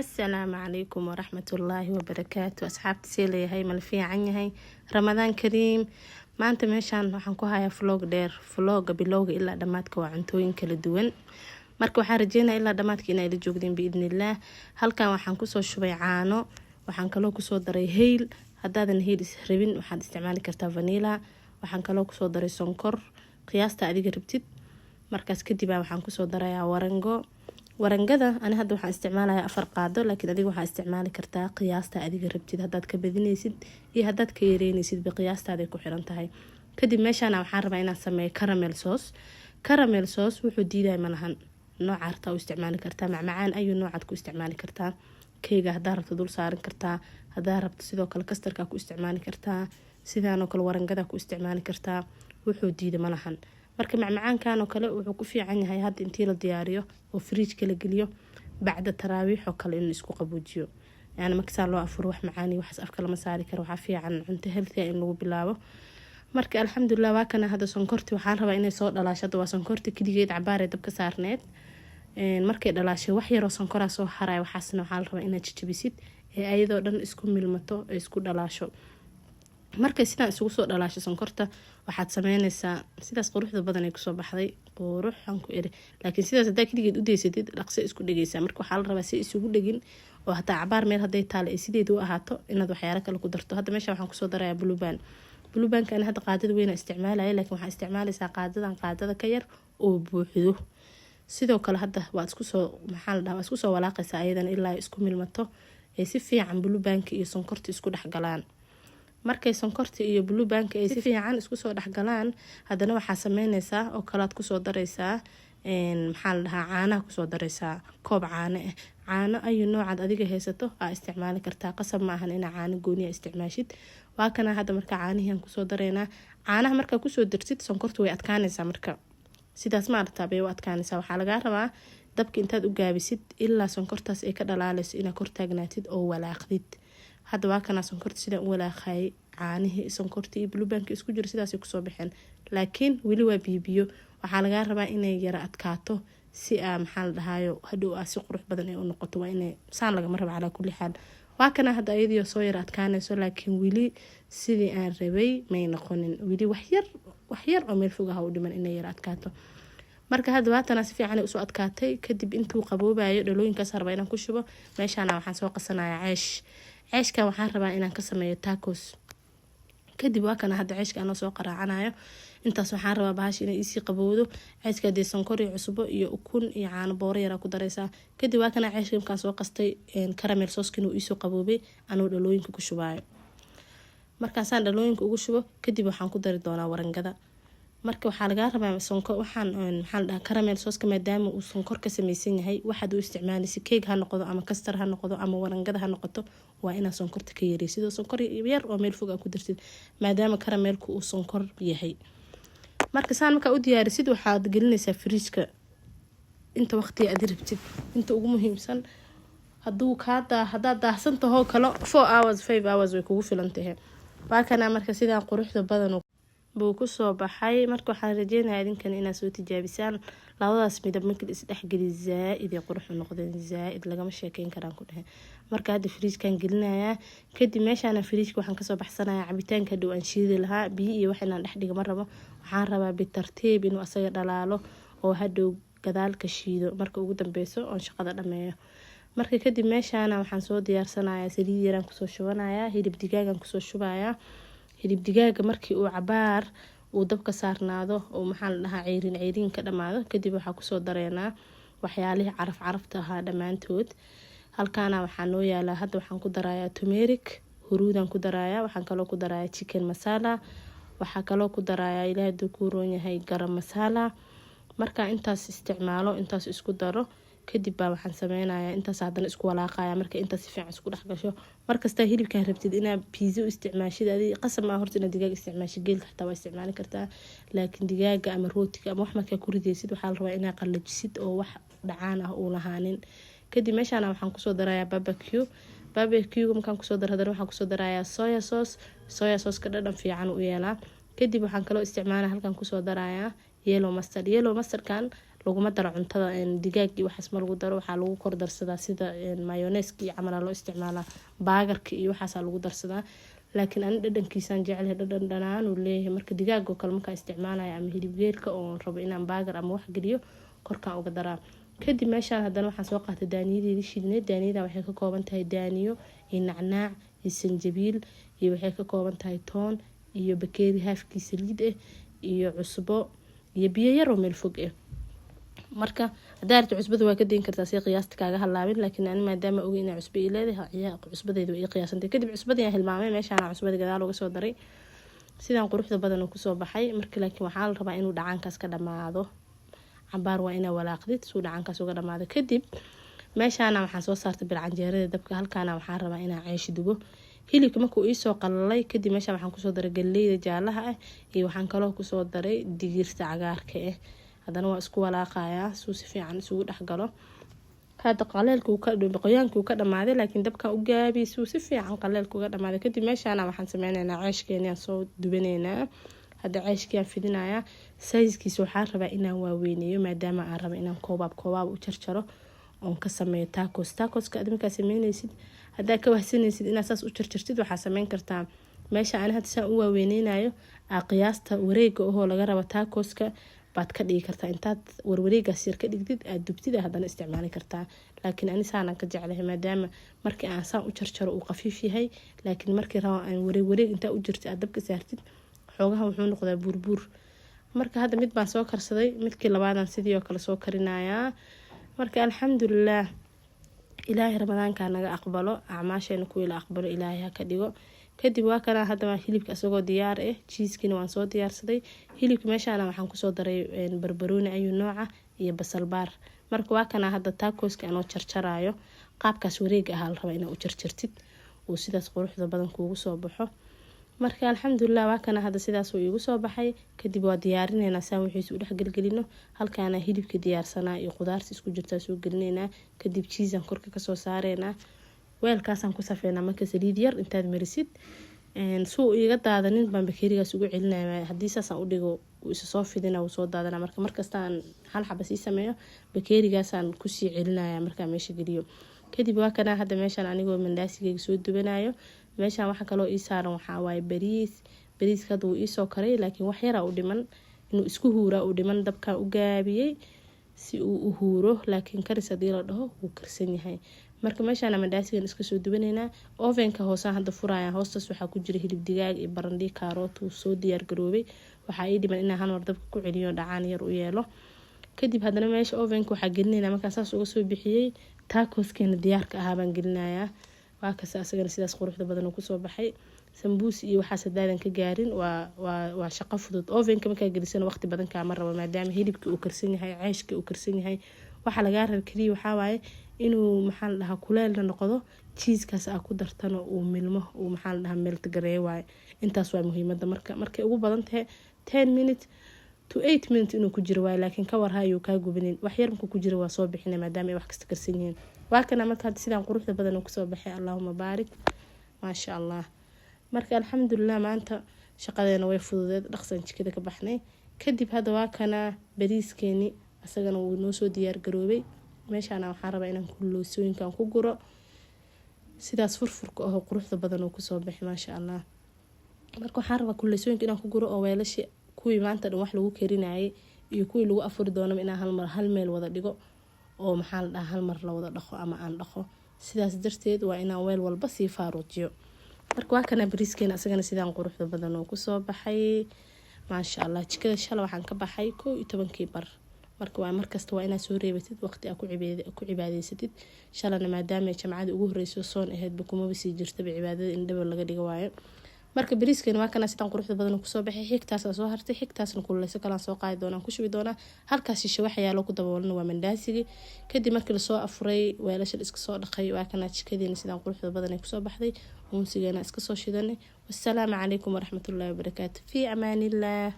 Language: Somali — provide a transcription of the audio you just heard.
السلام عليكم ورحمة الله وبركاته. أصحابتي سيلي هاي ملفية عني هاي رمضان كريم. ما أنت ماشان waxaan ku hayaa vlog dheer vlogga bilowga ilaa dhamaadka waa cuntooyin kala duwan marka waxaan rajeynayaa ilaa dhamaadka inay la joogdeen biidnillah. halkan waxaan kusoo shubay caano, waxaan kaloo kusoo daray hayl. haddaadan hayl rabin waxaad isticmaali kartaa vanilla. waxaan kaloo kusoo daray sonkor qiyaasta adiga rabtid. markaas kadib waxaan kusoo darayaa warangada ani hadda waxaan isticmaalayaa 4 qaado, laakiin adiga waxaa isticmaali kartaa qiyaasta adiga rabtid. haddaad ka badinaysid iyo haddaad ka yareynaysid ba qiyaastaada ku xiran tahay. kadib meeshaan waxaan rabaa inaan sameeyo caramel sauce wuxuu diiday malahan nooc arta u isticmaali kartaa, macmacaan ayuu noocaad ku isticmaali kartaa. keega haddaa rabto dul saaran kartaa, haddaa rabto sidoo kale kastarka ku isticmaali kartaa, sidaanoo kale warangada ku isticmaali kartaa. wuxuu diiday malahan. marka macmacaankan oo kale wuxuu ku fiican yahay hadda intii la diyaariyo oo fridge la geliyo bacda taraawiix oo kale in isku qaboojiyo. yani marka loo afuro wax macaan iyo wax afka lama saari karo, waxa fiican cunto healthy in lagu bilaabo. marka alxamdulillah waa kana hadda sonkorti waxaan rabaa inay soo dhalaashado. waa sonkorti kaligeed cabaar ee dabka saarneed. markay dhalaashay wax yar oo sonkora soo haray, waxaasna waxaan rabaa inaad jajabisid ee ayadoo dhan isku milmato ee isku dhalaasho. markay sidaan isugu soo dhalaasho sonkorta waxaad sameynaysaa sidaas quruxda badan ay kusoo baxday quruxan ku eri. laakiin sidaas hadaa kaligeed u deysatid dhaqso isku dhageysaa. marka waxaa la rabaa si isugu dhagin oo hataa cabaar meel haday taale ay sideedu ahaato inaad waxyaalo kale ku darto. hadda meesha waxaan kusoo darayaa blueband ana hadda qaadada weyn isticmaalaya, laakiin waxaan isticmaalaysaa qaadada ka yar oo buuxdo. sidoo kale hadda waa isku soo walaaqaysaa ayadan ilaa isku milmato ee si fiican blueband iyo sonkorta isku dhexgalaan. markay sonkorta iyo blueband ay si fiican isku soo dhexgalaan, haddana waxaa sameynaysaa oo kalaad kusoo daraysaa caanaha kusoo daraysaa. koob caano ayu noocaad adiga haysato aa isticmaali kartaa. qasab ma ahan inaa caano gooniya isticmaashid. waa kana hadda marka caanihian kusoo daraynaa. caanaha markaa kusoo darsid sonkorta way adkaanaysaa. marka sidaas ma aragtaa bay u adkaanaysaa. waxaa lagaa rabaa dabka intaad u gaabisid ilaa sonkortaas ay ka dhalaalayso inaad kor taagnaatid oo walaaqdid. hadda waa kana sonkorta sidaan u walaaqayay caanihii sonkorta iyo blueband isku jiro sidaasay kusoo baxeen, laakiin weli waa biyo. waxaa lagaa rabaa inay yara adkaato si hadhow si qurux badan ay u noqoto. waa inay saan lagama rabo calaa kulli xaal. waa kana hadda ayadii soo yara adkaanayso, laakiin weli sidii aan rabay may noqonin. weli wax yar oo meel fogaha u dhiman inay yara adkaato. marka hadda waatana si fiican ay usoo adkaatay. kadib intuu qaboobayo dhalooyinkaas rabaa inaan ku shubo. meeshaana waxaan soo qasanayaa ceeshkan waxaan rabaa inaan ka sameeyo tacos. kadib waa kana hadda ceeshka anoo soo qaraacanayo. intaas waxaan rabaa bahash inay isii qabowdo. ceeshka dee sonkor iyo cusbo iyo ukun iyo caano booro yaraa ku daraysaa. kadib waa kana ceeshka markaan soo qastay caramel sauce inuu isoo qaboobay anoo dhalooyinka ku shubaayo. markaasaan dhalooyinka ugu shubo kadib waxaan ku dari doonaa warangada. marka waxaa lagaa rabaa caramel sauce maadaama uu sonkor ka samaysan yahay, waxaad u isticmaalaysa keeg ha noqdo ama kastar ha noqdo ama warangada ha noqoto, waa inaad sonkorta ka yareysid sidoo sonkor yar oo meel fog ku darsid maadaama caramelku uu sonkor yahay. marka saan markaa u diyaarisid waxaad gelinaysaa fridge-ka inta waqti aad rabtid. inta ugu muhiimsan haddaad daahsan tahay kale 4 hours 5 hours way kugu filan tahay. waa kana marka sidaan quruxda badan buu kusoo baxay. marka waxaan rajeynayaa idinkan inaad soo tijaabisaan. labadaas midab markii is dhexgeli zaaid ay qurux noqdeen, zaaid lagama sheekeyn karaan ku dhahay. marka hadda fridge-kan gelinayaa. kadib meeshaana fridge-ka waxaan kasoo baxsanayaa cabitaanka dhow aan shiidi lahaa. biyo iyo wax inaan dhex dhigo ma rabo. waxaan rabaa bitartiib inuu asaga dhalaalo oo hadhow gadaalka shiido marka ugu dambeyso oon shaqada dhameeyo. marka kadib meeshaana waxaan soo diyaarsanayaa saliid yaraan kusoo shubanayaa. hilib digaagan kusoo shubayaa. hilib digaaga markii uu cabaar uu dabka saarnaado oo ceyriin ka dhamaado, kadib waxaa kusoo dareynaa waxyaalihii carafta ahaa dhammaantood. halkaana waxaa noo yaalaa hadda waxaan ku darayaa turmeric huruudan ku darayaa. waxaan kaloo ku darayaa chicken masala. waxaa kaloo ku darayaa ilaahay duu ku roon yahay garam masala. marka intaas isticmaalo intaas isku daro kadib baa waxaan sameynayaa intaas haddana isku walaaqaya. marka intaas si fiican isku dhex gasho. markasta hilibkaa rabtid inaad pizza u isticmaashid adiga qasab ma horta inaad digaag isticmaashid. geelka xataa waa isticmaali kartaa, laakiin digaaga ama rootiga ama wax markaa ku ridaysid waxaa la rabaa inaad qallajisid oo wax dhacaan ah uu lahaanin. kadib meeshaana waxaan kusoo darayaa barbecue markaan kusoo daro haddana waxaan kusoo darayaa soya sauce ka dhadhan fiican u yeelaa. kadib waxaan kaloo isticmaalaa halkan kusoo darayaa yellow mustardkan laguma daro cuntada digaag iyo waxaas ma lagu daro, waxaa lagu kor darsadaa sida mayoneeska iyo camal loo isticmaalaa, baagarka iyo waxaasaa lagu darsadaa. laakiin ani dhadhankiisaan jeclahay, dhadhan dhanaan uu leeyahay. marka digaagoo kale markaa isticmaalaya ama hilib geelka oo rabo inaan baagar ama wax geliyo korkaan uga daraa. kadib meeshaan haddana waxaan soo qaatay daaniyadeedii shiidneed. daaniyada waxay ka kooban tahay daaniyo iyo nacnaac iyo sanjabiil, iyo waxay ka kooban tahay toon iyo bakeeri haafkii saliid ah iyo cusbo iyo biyo yar oo meel fog ah. marka hadaa rabto cusbada waa ka dayn kartaa si qiyaasta kaaga halaabin, laakiin ani maadaama ogeyn inay cusbo leedahay cusbadeedu way qiyaasantay. kadib cusbadii aan hilmaamay, meeshaan cusbada gadaal uga soo daray. sidaan quruxda badan uu kusoo baxay. marka laakiin waxaa la rabaa inuu dhacaankaas ka dhamaado, cabaar waa inaa walaaqdid suu dhacaankaas uga dhamaado. kadib meeshaana waxaan soo saartay bilcanjeerada dabka. halkaana waxaan rabaa inaan ceesh dubo. hilibka markuu iisoo qalalay kadib meeshaan waxaan kusoo daray galeyda jaalaha ah iyo waxaan kaloo kusoo daray digirta cagaarka ah. haddana waa isku walaaqayaa suu si fiican isugu dhexgalo. hadda qoyaanka uu ka dhamaaday, laakiin dabkan u gaabi suu si fiican qaleelka uga dhamaaday. kadib meeshaana waxaan sameynaynaa ceeshkeeniaan soo dubaneynaa. hadda ceeshkiaan fidinayaa. sayskiisa waxaan rabaa inaan waaweyneeyo maadaama aan raba inaan koobaab u jarjaro oon ka sameeyo takoska. aad markaa sameynaysid haddaa ka wahsanaysid inaad saas u jarjartid, waxaa sameyn kartaa meesha ani hadda saan u waaweyneynayo qiyaasta wareega ohoo laga rabo takoska baad ka dhigi kartaa. intaad warwareegaas yar ka dhigdid aad dubtid haddana isticmaali kartaa. laakiin ani saanaan ka jeclahay maadaama markii aan saan u jarjaro uu qafiif yahay, laakiin markii rabo aan wareeg intaa u jirtid aad dabka saartid xoogaha wuxuu noqdaa buurbuur. marka hadda mid baan soo karsaday, midkii labaadaan sidii oo kale soo karinayaa. marka alxamdulilaah, ilaahay ramadaanka naga aqbalo, acmaasheena kuwii la aqbalo ilaahay ha ka dhigo. kadib waa kana hadda hilibka isagoo diyaar ah, jiiskiina waan soo diyaarsaday. hilibka meeshaana waxaan kusoo daray barbarooni ayuu nooca iyo basal baar. marka waa kana hadda takoska anoo jarjarayo, qaabkaas wareega ahaa la rabaa inaa u jarjartid uu sidaas quruxda badan kuugu soo baxo. marka alxamdulilah waa kana hadda sidaas uu iigu soo baxay. kadib waa diyaarineynaa saan wixiisa u dhex gelgelino. halkaana hilibka diyaarsanaa iyo qudaarta isku jirtaa soo gelineynaa. kadib jiisaan korka kasoo saareynaa. weelkaasaan ku safeynaa marka saliid yar intaad marisid suu iga daadanin baan bakeerigaas ugu celinaya. haddii saasaan u dhigo uu isa soo fidina wuu soo daadana. marka markastaan hal xaba sii sameeyo bakeerigaasaan kusii celinaya markaa meesha geliyo. kadib waa kana hadda meeshaan anigoo mandaasigeyga soo dubanayo. meeshaan waxa kaloo ii saaran waxaa waaye bariiska hadda wuu iisoo karay, laakiin wax yaraa u dhiman inuu isku huuraa u dhiman. dabkaan u gaabiyey si uu u huuro, laakiin karis haddii la dhaho wuu karsan yahay. marka meeshaan mandhaasigan iska soo dubaneynaa. ovenka hoosaan hadda furaya. hoostaas waxaa ku jira hilib digaag iyo barandhii kaaroot uu soo diyaar garoobay. waxaa ii dhiman inaan hal mar dabka ku celiyo dhacaan yar u yeelo. kadib haddana meesha ovenka waxaa gelinayna markaa saas uga soo bixiyey taakoskeena diyaarka ahaa baan gelinayaa. waa kasta asagana sidaas quruxda badan uu kusoo baxay. sambuus iyo waxaas hadaadan ka gaarin waa shaqo fudud. ovenka markaa gelisana waqti badan kaama rabo maadaama hilibka uu karsan yahay, ceeshka uu karsan yahay. waxaa lagaa raba keliya waxaa waaye inuu maxaa la dhahaa kuleelna noqdo, jiiskaas aa ku dartano uu milmo uu maxaa la dhahaa meeltagareeyo waaye. intaas waa muhiimada. markay ugu badan tahay 10 minutes to 8 minutes inuu ku jiro waaye, laakiin ka warha ayuu kaa gubinin. wax yar markuu ku jiro waa soo bixina maadaama ay wax kasta karsan yihiin. waa kana marka hadda sidaan quruxda badan uu kusoo baxay. allahuma baarik, maasha allah. marka alxamdulilah maanta shaqadeena way fududeed, dhaqsan jikada ka baxnay. kadib hadda waa kana bariiskeeni asagana wuu noo soo diyaar garoobay. meeshaana waxaan rabaa inaan kulloosooyinkan ku guro sidaas furfurka oo quruxda badan uu kusoo baxay maasha allah. marka waxaan rabaa kulloosooyinka inaan ku guro oo weelasha kuwii maanta dhan wax lagu karinayay iyo kuwii lagu afuri doonaba inaan hal meel wada dhigo oo maxaa la dhahaa hal mar la wada dhaqo ama aan dhaqo. sidaas darteed waa inaan weel walba sii faaruujiyo. marka waa kana bariiskeena asagana sidaan quruxda badan uu kusoo baxay maasha allah. jikada shala waxaan ka baxay 11 bar. marka waa markasta waa inaad soo reebatid waqti aad ku cibaadaysatid. shalana maadaama jamcada ugu horeyso soon ahaydba kumaba sii jirtaba cibaadada in dhaba laga dhigo waayo. marka bariiskeena waa kana sidaan quruxda badan uu kusoo baxay. xigtaas soo hartay, xigtaasna kululeyso kala soo qaadi doonaan ku shubi doonaa. halkaas shisho waxa yaalo ku daboolana waa mandaasigii. kadib markii la soo afuray weelasha iska soo dhaqay waa kana jikadeena sidaan quruxda badan ay kusoo baxday. uunsigeena iska soo shidanay. wassalaamu calaykum waraxmatullaahi wabarakaatu. fi amaanillah.